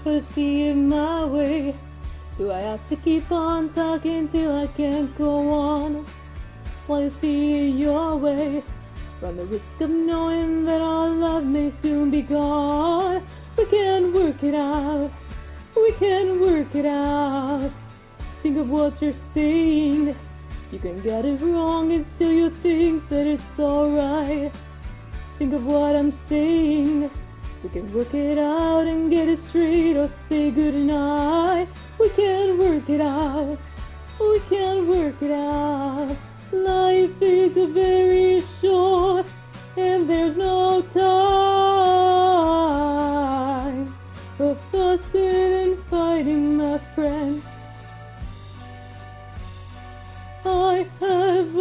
Gotta see it my way. Do I have to keep on talking till I can't go on? While you see it your way, run the risk of knowing that our love may soon be gone. We can work it out. We can work it out. Think of what you're saying. You can get it wrong and still you think that it's alright. Think of what I'm saying. We can work it out and get it straight or say goodnight. We can work it out. We can work it out. Life is very short and there's no time for fussing and fighting, my friend. I have